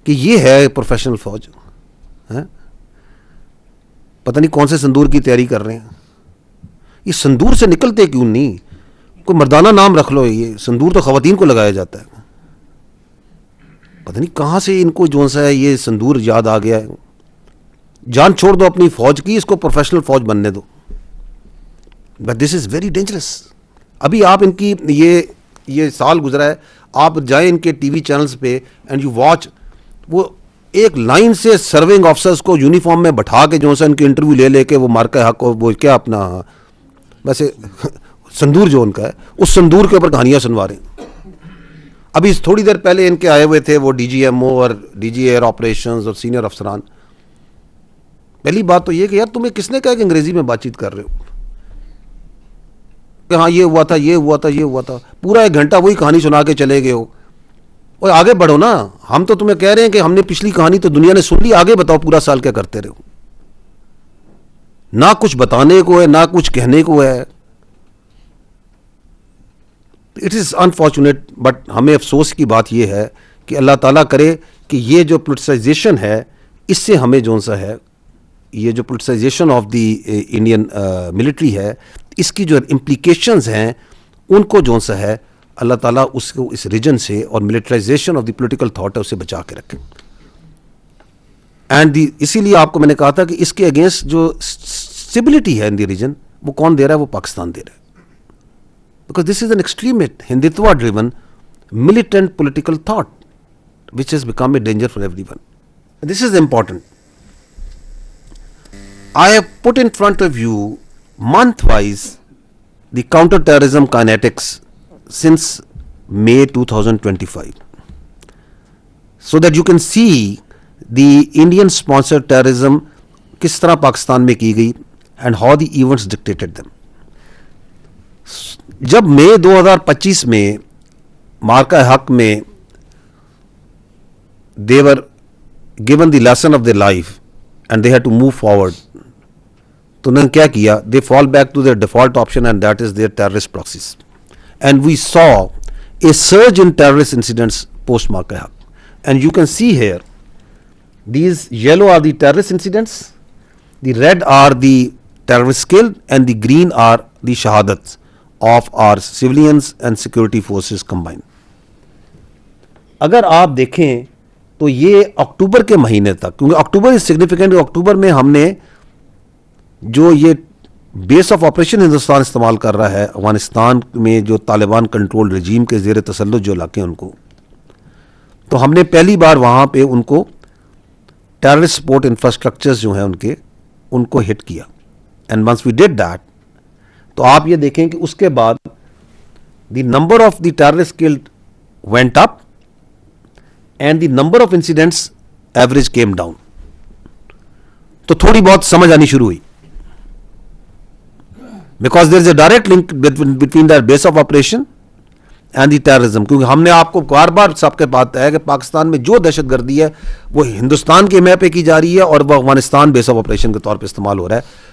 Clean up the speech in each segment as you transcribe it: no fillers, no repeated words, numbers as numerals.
کہ یہ ہے پروفیشنل فوج. پتہ نہیں کون سے صندور کی تیاری کر رہے ہیں. یہ صندور سے نکلتے کیوں نہیں؟ کوئی مردانہ نام رکھ لو. یہ صندور تو خواتین کو لگایا جاتا ہے. پتہ نہیں کہاں سے ان کو جو سا ہے یہ صندور یاد آ گیا ہے. جان چھوڑ دو اپنی فوج کی, اس کو پروفیشنل فوج بننے دو. But this is very dangerous. ابھی آپ ان کی یہ سال گزرا ہے, آپ جائیں ان کے ٹی وی چینلز پہ اینڈ یو واچ, وہ ایک لائن سے سرونگ آفسرز کو یونیفارم میں بٹھا کے جو سا ان کے انٹرویو لے کے وہ مارکا حق, وہ کیا اپنا ویسے صندور جو ان کا ہے, اس صندور کے اوپر کہانیاں سنوا رہے ہیں. ابھی تھوڑی دیر پہلے ان کے آئے ہوئے تھے وہ ڈی جی ایم او اور ڈی جی ایئر آپریشنز اور سینئر افسران. پہلی بات تو یہ کہ یار تمہیں کس نے کہا کہ انگریزی میں بات چیت کر رہے ہو, کہ ہاں یہ ہوا تھا, یہ ہوا تھا, یہ ہوا تھا. پورا 1 گھنٹہ وہی کہانی سنا کے چلے گئے ہو. اور آگے بڑھو نا. ہم تو تمہیں کہہ رہے ہیں کہ ہم نے پچھلی کہانی تو دنیا نے سن لی, آگے بتاؤ پورا سال کیا کرتے رہو. نہ کچھ بتانے کو ہے, نہ کچھ کہنے کو ہے. اٹ از انفارچونیٹ, بٹ ہمیں افسوس کی بات یہ ہے کہ اللہ تعالیٰ کرے کہ یہ جو پولیٹیسائزیشن ہے, اس سے ہمیں جو سا ہے, یہ جو politicisation of the Indian military ہے, اس کی جو امپلیکیشنز ہیں ان کو جو سا ہے اللہ تعالیٰ اس کو اس ریجن سے اور militarisation of the political thought ہے اسے بچا کے رکھے. اینڈ اسی لیے آپ کو میں نے کہا تھا کہ اس کے اگینسٹ جو اسٹیبلٹی ہے ان دی ریجن, وہ کون دے رہا ہے؟ وہ پاکستان دے رہا ہے. Because this is an extremist, Hindutva driven, militant political thought which has become a danger for everyone. And this is important. I have put in front of you month-wise the counter-terrorism kinetics since May 2025, so that you can see the Indian-sponsored terrorism kis tarah Pakistan mein ki gayi and how the events dictated them. جب مئی 2025 میں مارکا حق میں they were given the lesson of their life and they had to move forward, تو انہوں نے کیا کیا؟ they fall back to their default option and that is their terrorist proxies. And we saw a surge in terrorist incidents post Marka Haq. And you can see here, these yellow are the terrorist incidents, the red are the terrorists killed, and the green are the shahadats of our civilians and security forces combined. اگر آپ دیکھیں تو یہ اکتوبر کے مہینے تک, کیونکہ اکتوبر is significant, اکتوبر میں ہم نے جو یہ بیس آف آپریشن ہندوستان استعمال کر رہا ہے افغانستان میں جو طالبان کنٹرول رجیم کے زیر تسلط جو علاقے ہیں ان کو, تو ہم نے پہلی بار وہاں پہ ان کو ٹیررسٹ سپورٹ انفراسٹرکچرز جو ہیں ان کو ہٹ کیا. And once we did that, تو آپ یہ دیکھیں کہ اس کے بعد the number of the terrorist killed went up and the number of incidents average came down. تو تھوڑی بہت سمجھ آنی شروع ہوئی, because there is a direct link between the base of operation and the terrorism. کیونکہ ہم نے آپ کو بار بار سب کے بات ہے کہ پاکستان میں جو دہشت گردی ہے وہ ہندوستان کے میپ پہ کی جا رہی ہے اور وہ افغانستان بیس آف آپریشن کے طور پہ استعمال ہو رہا ہے.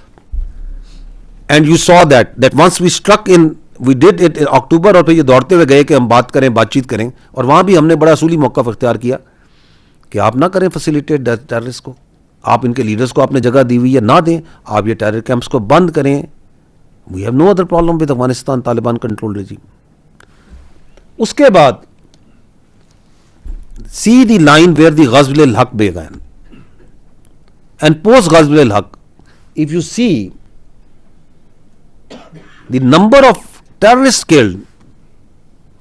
And you saw that once we struck in, we did it in October, اور پھر یہ دوڑتے ہوئے گئے کہ ہم بات چیت کریں, اور وہاں بھی ہم نے بڑا اصولی موقف اختیار کیا کہ آپ نہ کریں فیسیلیٹیٹ ٹیررسٹ کو. آپ ان کے لیڈرز کو آپ نے جگہ دی ہوئی ہے, نہ دیں. آپ یہ ٹیرر کیمپس کو بند کریں. We have no other problem with Afghanistan Taliban control regime. اس کے بعد see the line where the Ghazw al-Haq began. And post Ghazw al-Haq, if you see the number of terrorists killed,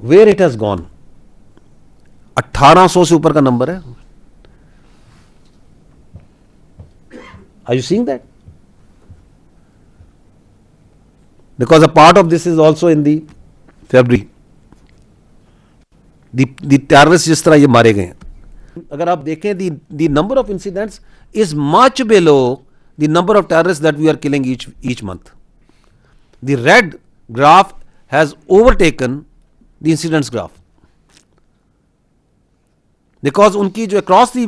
where it has gone, 1800 سے اوپر کا number ہے. Are you seeing that? Because a part of this is also in the February. The terrorists جس طرح یہ مارے گئے ہیں, اگر آپ دیکھیں the number of incidents is much below the number of terrorists that we are killing each month. The red graph has overtaken the incidents graph, because ان کی جو across the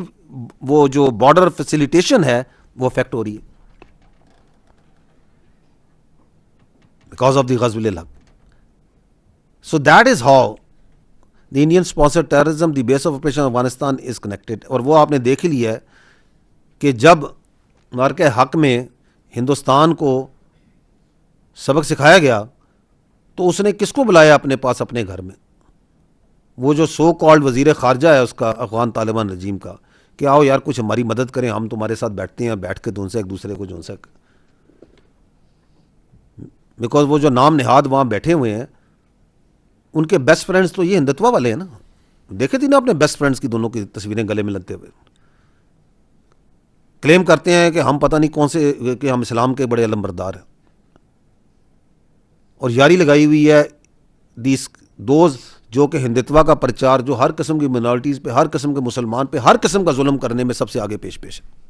وہ جو border facilitation ہے وہ افیکٹ ہو رہی ہے because of the Ghazw al-Haq. So that is how the Indian sponsor terrorism the base of operation Afghanistan is connected. اور وہ آپ نے دیکھ ہی لیا ہے کہ جب معرکہ حق میں ہندوستان کو سبق سکھایا گیا تو اس نے کس کو بلایا اپنے پاس اپنے گھر میں؟ وہ جو سو کالڈ وزیر خارجہ ہے اس کا افغان طالبان رجیم کا، کہ آؤ یار کچھ ہماری مدد کریں، ہم تمہارے ساتھ بیٹھتے ہیں، بیٹھ کے تو ان سے ایک دوسرے کو جو سے، بیکاز وہ جو نام نہاد وہاں بیٹھے ہوئے ہیں ان کے بیسٹ فرینڈز تو یہ ہندتوا والے ہیں نا. دیکھے تھی نا اپنے بیسٹ فرینڈز کی دونوں کی تصویریں گلے میں لگتے ہوئے، کلیم کرتے ہیں کہ ہم پتہ نہیں کون سے، کہ ہم اسلام کے بڑے علمبردار ہیں، اور یاری لگائی ہوئی ہے دوز جو کہ ہندتوا کا پرچار، جو ہر قسم کی منارٹیز پہ، ہر قسم کے مسلمان پہ، ہر قسم کا ظلم کرنے میں سب سے آگے پیش ہے.